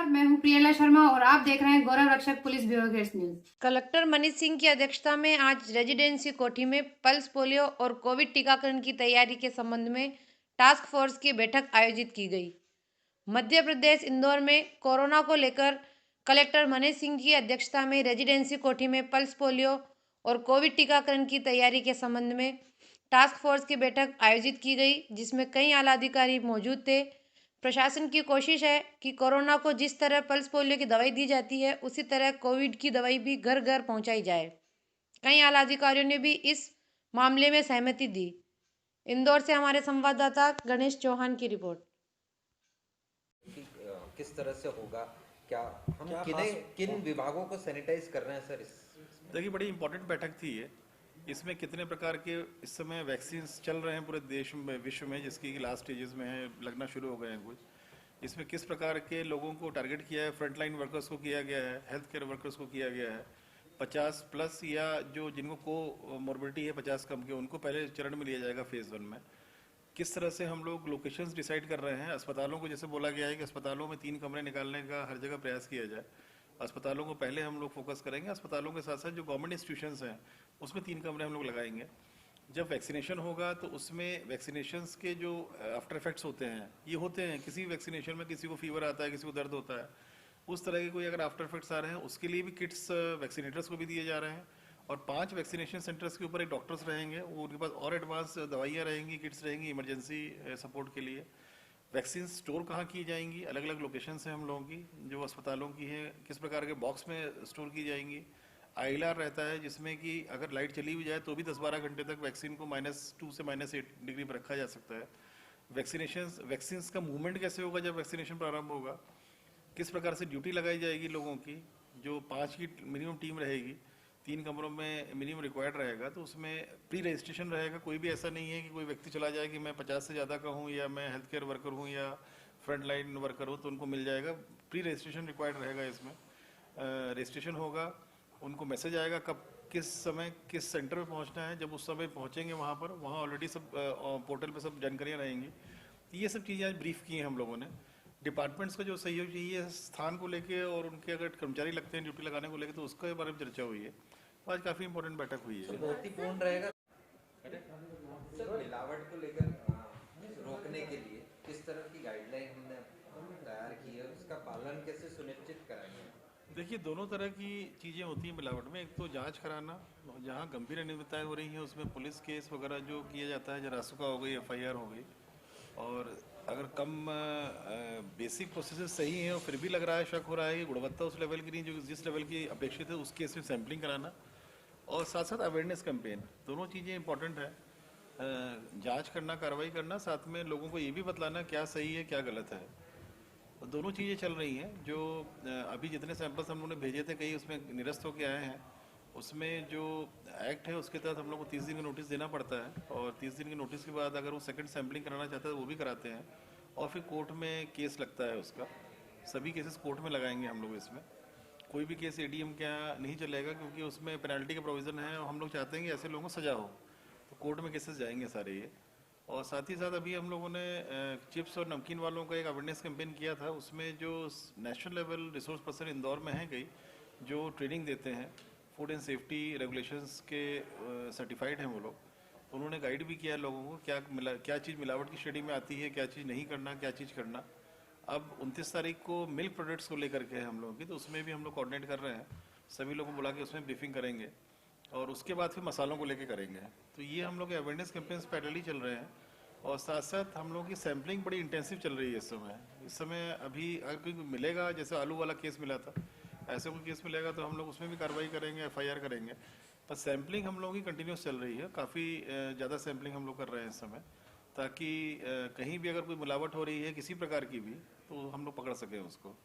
नमस्कार, मैं हूं प्रियला शर्मा और आप देख रहे हैं गौरव रक्षक police bureau case news. Collector Manish Singh की अध्यक्षता में आज रेजिडेंसी कोठी में पल्स पोलियो और कोविड टीकाकरण की तैयारी के संबंध में टास्क फोर्स की बैठक आयोजित की गई। मध्य प्रदेश इंदौर में कोरोना को लेकर कलेक्टर मनीष सिंह की अध्यक्षता में रेजिडेंसी कोठी में पल्स पोलियो और कोविड टीकाकरण की तैयारी के संबंध में टास्क फोर्स की बैठक आयोजित की गई, जिसमें कई आला अधिकारी मौजूद थे। प्रशासन की कोशिश है कि कोरोना को जिस तरह पल्स पोलियो की दवाई दी जाती है, उसी तरह कोविड की दवाई भी घर घर पहुंचाई जाए। कई आला अधिकारियों ने भी इस मामले में सहमति दी। इंदौर से हमारे संवाददाता गणेश चौहान की रिपोर्ट। किस तरह से होगा, क्या हम किन विभागों को सैनिटाइज कर रहे हैं सर? देखिए, बड़ी इंपॉर्टेंट बैठक थी ये। इसमें कितने प्रकार के इस समय वैक्सीन चल रहे हैं पूरे देश में, विश्व में, जिसकी लास्ट स्टेजेस में है, लगना शुरू हो गए हैं कुछ। इसमें किस प्रकार के लोगों को टारगेट किया है, फ्रंटलाइन वर्कर्स को किया गया है, हेल्थ केयर वर्कर्स को किया गया है। 50 प्लस या जो जिनको को मॉर्बिलिटी है 50 कम के, उनको पहले चरण में लिया जाएगा फेज़ 1 में। किस तरह से हम लोग लोकेशंस डिसाइड कर रहे हैं। अस्पतालों को जैसे बोला गया है कि अस्पतालों में 3 कमरे निकालने का हर जगह प्रयास किया जाए। अस्पतालों को पहले हम लोग फोकस करेंगे। अस्पतालों के साथ साथ जो गवर्नमेंट इंस्टीट्यूशंस हैं उसमें 3 कमरे हम लोग लगाएंगे। जब वैक्सीनेशन होगा तो उसमें वैक्सीनेशंस के जो आफ्टर इफेक्ट्स होते हैं, ये होते हैं किसी वैक्सीनेशन में, किसी को फीवर आता है, किसी को दर्द होता है, उस तरह के कोई अगर आफ्टर इफेक्ट्स आ रहे हैं, उसके लिए भी किट्स वैक्सीनेटर्स को भी दिए जा रहे हैं। और 5 वैक्सीनेशन सेंटर्स के ऊपर एक डॉक्टर्स रहेंगे, वो उनके पास और एडवांस दवाइयाँ रहेंगी, किट्स रहेंगी इमरजेंसी सपोर्ट के लिए। वैक्सीन स्टोर कहाँ की जाएंगी, अलग अलग लोकेशन है हम लोगों की, जो अस्पतालों की है, किस प्रकार के बॉक्स में स्टोर की जाएंगी। ILR रहता है, जिसमें कि अगर लाइट चली भी जाए तो भी 10-12 घंटे तक वैक्सीन को -2 से -8 डिग्री पर रखा जा सकता है। वैक्सीन का मूवमेंट कैसे होगा जब वैक्सीनेशन प्रारंभ होगा, किस प्रकार से ड्यूटी लगाई जाएगी लोगों की, जो 5 की मिनिमम टीम रहेगी, 3 कमरों में मिनिमम रिक्वायर्ड रहेगा, तो उसमें प्री रजिस्ट्रेशन रहेगा। कोई भी ऐसा नहीं है कि कोई व्यक्ति चला जाए कि मैं 50 से ज़्यादा का हूँ या मैं हेल्थ केयर वर्कर हूँ या फ्रंट लाइन वर्कर हूँ तो उनको मिल जाएगा। प्री रजिस्ट्रेशन रिक्वायर्ड रहेगा। इसमें रजिस्ट्रेशन होगा, उनको मैसेज आएगा कब किस समय किस सेंटर में पहुँचना है। जब उस समय पहुँचेंगे वहाँ पर, वहाँ ऑलरेडी सब पोर्टल पर सब जानकारियाँ रहेंगी। तो ये सब चीज़ें आज ब्रीफ की हैं हम लोगों ने। डिपार्टमेंट्स का जो सहयोग चाहिए स्थान को लेके और उनके अगर कर्मचारी लगते हैं ड्यूटी लगाने को लेके, तो उसके बारे में चर्चा हुई है। तो आज काफ़ी इंपॉर्टेंट बैठक हुई है। बहुत ही पूर्ण रहेगा सर। मिलावट को लेकर रोकने के लिए किस तरह की गाइडलाइन हमने तैयार की है, उसका पालन कैसे सुनिश्चित कराएंगे? देखिए, दोनों तरह की चीज़ें होती हैं मिलावट में। एक तो जांच कराना, जहाँ गंभीर अनियमितताएं हो रही हैं उसमें पुलिस केस वगैरह जो किया जाता है, रासुका हो गई, FIR हो गई। और अगर कम बेसिक प्रोसेसेस सही हैं और फिर भी लग रहा है, शक हो रहा है कि गुणवत्ता उस लेवल की नहीं जो जिस लेवल की अपेक्षित है, उस केस में सैम्पलिंग कराना। और साथ साथ अवेयरनेस कैंपेन, दोनों चीज़ें इंपॉर्टेंट है। जांच करना, कार्रवाई करना, साथ में लोगों को ये भी बतलाना क्या सही है क्या गलत है। तो दोनों चीज़ें चल रही हैं। जो अभी जितने सैंपल्स हम लोगों ने भेजे थे, कई उसमें निरस्त होकर आए हैं। उसमें जो एक्ट है उसके तहत हम लोग को 30 दिन का नोटिस देना पड़ता है, और 30 दिन के नोटिस के बाद अगर वो सेकंड सैम्पलिंग कराना चाहता है वो भी कराते हैं, और फिर कोर्ट में केस लगता है उसका। सभी केसेस कोर्ट में लगाएंगे हम लोग। इसमें कोई भी केस ADM क्या नहीं चलेगा, क्योंकि उसमें पेनल्टी का प्रोविज़न है और हम लोग चाहते हैं कि ऐसे लोगों को सजा हो, तो कोर्ट में केसेस जाएंगे सारे ये। और साथ ही साथ अभी हम लोगों ने चिप्स और नमकीन वालों का एक अवेयरनेस कैंपेन किया था। उसमें जो national level resource person Indore में हैं कई, जो ट्रेनिंग देते हैं, फूड एंड सेफ्टी रेगुलेशंस के सर्टिफाइड हैं वो लोग, उन्होंने गाइड भी किया है लोगों को क्या चीज़ मिलावट की श्रेणी में आती है, क्या चीज़ नहीं करना, क्या चीज़ करना। अब 29 तारीख को मिल्क प्रोडक्ट्स को लेकर के हम लोगों की, तो उसमें भी हम लोग कोऑर्डिनेट कर रहे हैं, सभी लोगों को बुला के उसमें ब्रीफिंग करेंगे, और उसके बाद फिर मसालों को लेके करेंगे। तो ये हम लोग के अवेयरनेस कैंपेन्स पैरेलली चल रहे हैं। और साथ साथ हम लोगों की सैम्पलिंग बड़ी इंटेंसिव चल रही है इस समय। अभी अगर कोई मिलेगा, जैसे आलू वाला केस मिला था, ऐसे कोई केस मिलेगा तो हम लोग उसमें भी कार्रवाई करेंगे, FIR करेंगे। पर सैम्पलिंग हम लोगों की कंटिन्यूस चल रही है। काफ़ी ज़्यादा सैम्पलिंग हम लोग कर रहे हैं इस समय, ताकि कहीं भी अगर कोई मिलावट हो रही है किसी प्रकार की भी, तो हम लोग पकड़ सकें उसको।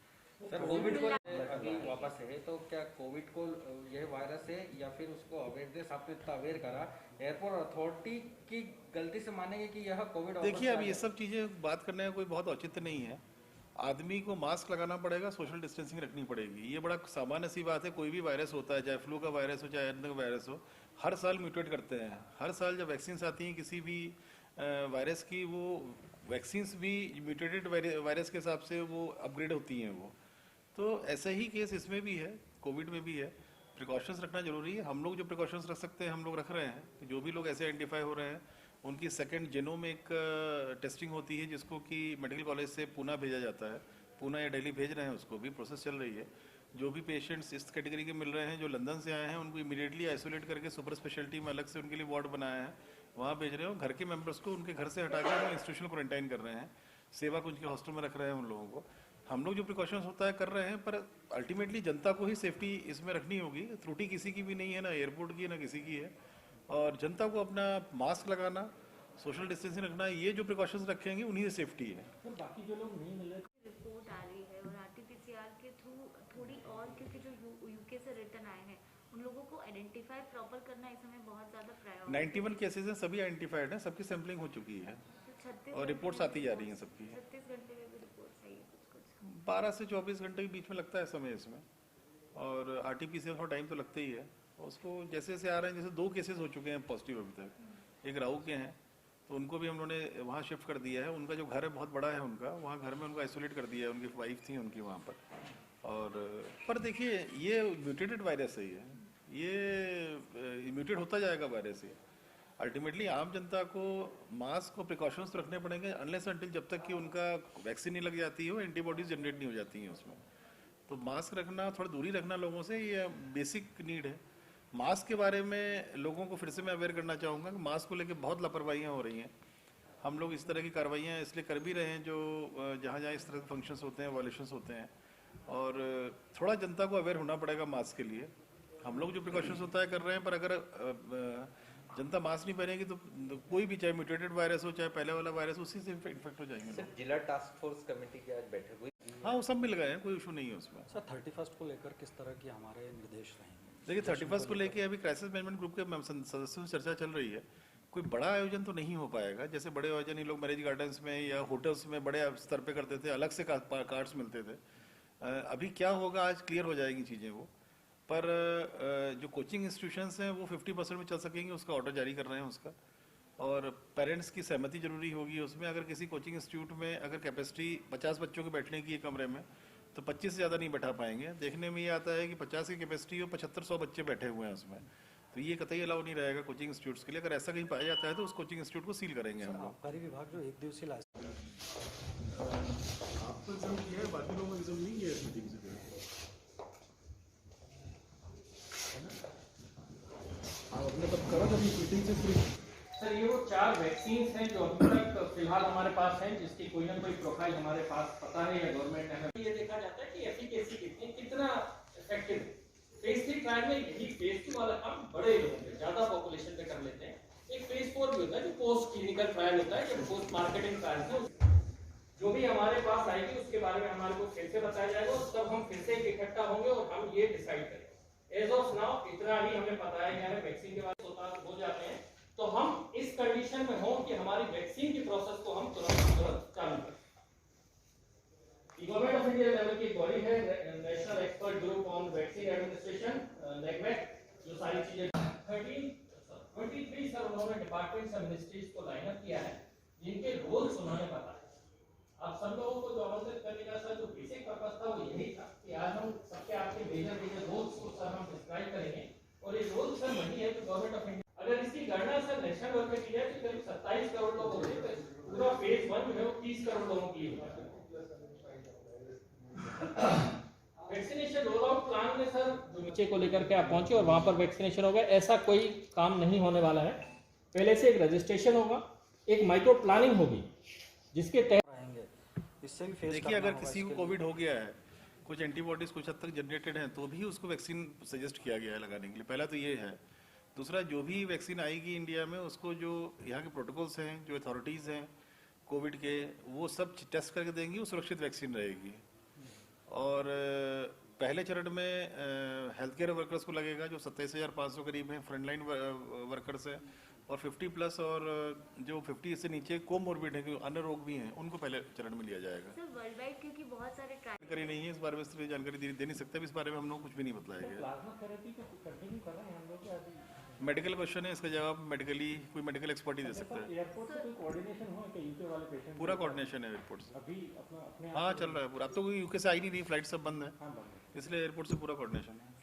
सर, कोविड को अभी वापस है, तो क्या कोविड को यह वायरस है या फिर उसको अवेयरनेस आपने इतना अवेयर करा, एयरपोर्ट अथॉरिटी की गलती से मानेंगे कि यह कोविड? देखिए, अब ये सब चीज़ें बात करने का कोई बहुत औचित्य नहीं है। आदमी को मास्क लगाना पड़ेगा, सोशल डिस्टेंसिंग रखनी पड़ेगी। ये बड़ा सामान्य सी बात है। कोई भी वायरस होता है, चाहे फ्लू का वायरस हो, चाहे अन्य वायरस हो, हर साल म्यूटेट करते हैं। हर साल जब वैक्सीन आती हैं किसी भी वायरस की, वो वैक्सीन्स भी म्यूटेटेड वायरस के हिसाब से वो अपग्रेड होती हैं वो। तो ऐसा ही केस इसमें भी है, कोविड में भी है। प्रिकॉशंस रखना जरूरी है। हम लोग जो प्रिकॉशंस रख सकते हैं हम लोग रख रहे हैं। जो भी लोग ऐसे आइडेंटिफाई हो रहे हैं उनकी सेकंड जेनोमिक टेस्टिंग होती है, जिसको कि मेडिकल कॉलेज से पूना भेजा जाता है। पूना या दिल्ली भेज रहे हैं, उसको भी प्रोसेस चल रही है। जो भी पेशेंट्स इस कैटेगरी के मिल रहे हैं जो लंदन से आए हैं उनको इमीडिएटली आइसोलेट करके सुपर स्पेशलिटी में अलग से उनके लिए वार्ड बनाया है, वहाँ भेज रहे हैं। घर के मेंबर्स को उनके घर से हटा के उन्हें इंस्टीट्यूशनल क्वारंटाइन कर रहे हैं, सेवा को उनके हॉस्टल में रख रहे हैं उन लोगों को। हम लोग जो प्रिकॉशंस होता है कर रहे हैं, पर अल्टीमेटली जनता को ही सेफ्टी इसमें रखनी होगी। त्रुटि किसी की भी नहीं है, ना एयरपोर्ट की ना किसी की है। और जनता को अपना मास्क लगाना, सोशल डिस्टेंसिंग रखना, ये जो प्रिकॉशंस रखेंगे उन्हीं से सेफ्टी है। बाकी जो लोग नहीं मिले रिपोर्ट आ रही है और आरटीपीसीआर के थ्रू थोड़ी और, क्योंकि जो यूके से रिटर्न आए हैं उन लोगों को आइडेंटिफाई प्रॉपर करना इस समय बहुत ज्यादा प्रायोरिटी। 91 केसेस हैं, सभी आइडेंटिफाइड हैं, सबकी सैंपलिंग हो चुकी है और रिपोर्ट्स आती जा रही हैं सबकी। 36 घंटे में भी रिपोर्ट आई है कुछ 12 से 24 घंटे के बीच में लगता है समय इसमें, और आरटीपीसीआर थोड़ा टाइम तो लगता ही है। उसको जैसे जैसे आ रहे हैं, जैसे 2 केसेस हो चुके हैं पॉजिटिव अभी तक, एक राहू के हैं तो उनको भी हम लोगों ने वहाँ शिफ्ट कर दिया है। उनका जो घर है बहुत बड़ा है उनका, वहाँ घर में उनको आइसोलेट कर दिया है, उनकी वाइफ थी उनकी वहाँ पर। और पर देखिए ये म्यूटेटेड वायरस है, ये म्यूटेट होता जाएगा वायरस ये। अल्टीमेटली आम जनता को मास्क और प्रिकॉशंस तो रखने पड़ेंगे अनलेस अनटिल जब तक कि उनका वैक्सीन नहीं लग जाती हो, एंटीबॉडीज जनरेट नहीं हो जाती हैं उसमें। तो मास्क रखना, थोड़ा दूरी रखना लोगों से, ये बेसिक नीड है। मास्क के बारे में लोगों को फिर से मैं अवेयर करना चाहूँगा कि मास्क को लेकर बहुत लापरवाहियाँ हो रही हैं। हम लोग इस तरह की कार्रवाइयाँ इसलिए कर भी रहे हैं जो जहाँ जहाँ इस तरह के फंक्शंस होते हैं, वायलेशंस होते हैं, और थोड़ा जनता को अवेयर होना पड़ेगा मास्क के लिए। हम लोग जो प्रिकॉशंस होता है कर रहे हैं, पर अगर जनता मास्क नहीं पहनेगी तो कोई भी, चाहे म्यूटेटेड वायरस हो चाहे पहले वाला वायरस, उसी से इन्फेक्ट हो जाएंगे सर, लोग। जिला टास्क फोर्स कमेटी की आज बैठक हुई। हाँ, वो सब मिल गए हैं, कोई इशू नहीं है उसमें। सर 31 को लेकर किस तरह के हमारे निर्देश रहेंगे? देखिए 31 को लेके अभी क्राइसिस मैनेजमेंट ग्रुप के सदस्यों से चर्चा चल रही है। कोई बड़ा आयोजन तो नहीं हो पाएगा, जैसे बड़े आयोजन ही लोग मैरिज गार्डन्स में या होटल्स में बड़े स्तर पे करते थे, अलग से कार्ड्स मिलते थे। अभी क्या होगा आज क्लियर हो जाएगी चीज़ें वो। पर जो कोचिंग इंस्टीट्यूशंस हैं वो 50% में चल सकेंगे, उसका ऑर्डर जारी कर रहे हैं उसका। और पेरेंट्स की सहमति जरूरी होगी उसमें। अगर किसी कोचिंग इंस्टीट्यूट में अगर कैपेसिटी 50 बच्चों के बैठने की है कमरे में, तो 25 से ज़्यादा नहीं बैठा पाएंगे। देखने में ये आता है कि 50 की कैपेसिटी हो, 75-100 बच्चे बैठे हुए हैं उसमें, तो ये कतई अलाउ नहीं रहेगा कोचिंग इंस्टीट्यूट्स के लिए। अगर ऐसा कहीं पाया जाता है तो उस कोचिंग इंस्टीट्यूट को सील करेंगे हम लोग। आबकारी विभाग जो 1 दिवसीय आपको एग्जाम किया है, बाकी लोगों को एग्जाम नहीं किया है मीटिंग से। आप अपने तब करा था मीटिंग से फ्री। सर ये वो 4 वैक्सीन हैं जो अभी तक फिलहाल हमारे पास हैं, जिसकी कोई ना कोई प्रोफाइल हमारे पास पता है या गवर्नमेंट ने हमें ये देखा जाता है कि एफिकेसी कितनी, कितना इफेक्टिव है। फेज 3 ट्रायल में यही फेज 2 वाला काम बड़े लोगों पे, ज्यादा पॉपुलेशन पे कर लेते हैं। एक फेज 4 भी होता है जो पोस्ट क्लिनिकल ट्रायल होता है, जब पोस्ट मार्केटिंग ट्रायल है। जो भी हमारे पास आएगी उसके बारे में हमारे को फिर से बताया जाएगा और तब हम फिर से इकट्ठा होंगे और हम ये डिसाइड करेंगे। एज ऑफ नाउ इतना ही हमें बताया गया है। वैक्सीन के बाद हो जाते हैं तो हम इस कंडीशन में हों कि हमारी वैक्सीन की प्रोसेस को हम तुरंत चालू करें। गवर्नमेंट ऑफ इंडिया लेवल की बॉडी है national expert group on vaccine administration, नेगमेट, जो सारी चीजें 23 सर उन्होंने डिपार्टमेंट्स और मिनिस्ट्रीज को लाइन अप किया है जिनके रोल्स उन्होंने बताया। आप सब लोगों को जो आमंत्रित करने का सर जो बेसिक पर्पस था वो यही था कि आज हम सबके आपके मेजर रोल्स को सर हम डिस्क्राइब करेंगे। और ये रोल सर वही है कि गवर्नमेंट ऑफ इंडिया, अगर इसकी गणना सर नेशनल लेवल पे की जाए तो करीब 27 करोड़ लोग होते हैं, तो पूरा फेज 1 जो है वो 30 करोड़ लोगों के लिए होगा। वैक्सीनेशन रोल आउट प्लान में सर जो बच्चे को लेकर के आप पहुंचे और वहां पर वैक्सीनेशन हो गया, ऐसा कोई काम नहीं होने वाला है। पहले से एक रजिस्ट्रेशन होगा, एक माइक्रो प्लानिंग होगी जिसके तहत रहेंगे। इससे भी फेस देखिए अगर किसी को कोविड हो गया है, कुछ एंटीबॉडीज कुछ हद तक जनरेटेड हैं, तो भी उसको वैक्सीन सजेस्ट किया गया है लगाने के लिए। पहला तो ये है। दूसरा, जो भी वैक्सीन आएगी इंडिया में उसको जो यहाँ के प्रोटोकॉल्स हैं, जो अथॉरिटीज़ हैं कोविड के, वो सब टेस्ट करके देंगी, वो सुरक्षित वैक्सीन रहेगी। और पहले चरण में हेल्थ केयर वर्कर्स को लगेगा जो 27,500 करीब हैं, फ्रंटलाइन वर्कर्स हैं, और 50+ और जो 50 से नीचे कोमोर्बिड है, अन्य रोग भी हैं, उनको पहले चरण में लिया जाएगा। सर वर्ल्ड वाइड क्योंकि बहुत सारे ट्रायल जानकारी नहीं है इस बारे में, इस जानकारी दे नहीं सकते, इस बारे में हम लोग कुछ भी नहीं बताया गया। प्लाज्मा थेरेपी को कंटिन्यू कर रहे हैं हम लोग। मेडिकल क्वेश्चन है, इसका जवाब मेडिकली कोई मेडिकल एक्सपर्ट ही दे सकता है। एयरपोर्ट से कोई कोऑर्डिनेशन हुआ कि यूके वाले पेशेंट पूरा कोऑर्डिनेशन है एयरपोर्ट से। अभी अपना अपने हाँ चल रहा है पूरा। अब तो कोई यूके से आई नहीं रही, फ्लाइट सब बंद है, हाँ बंद है। इसलिए एयरपोर्ट से पूरा कोऑर्डिनेशन है।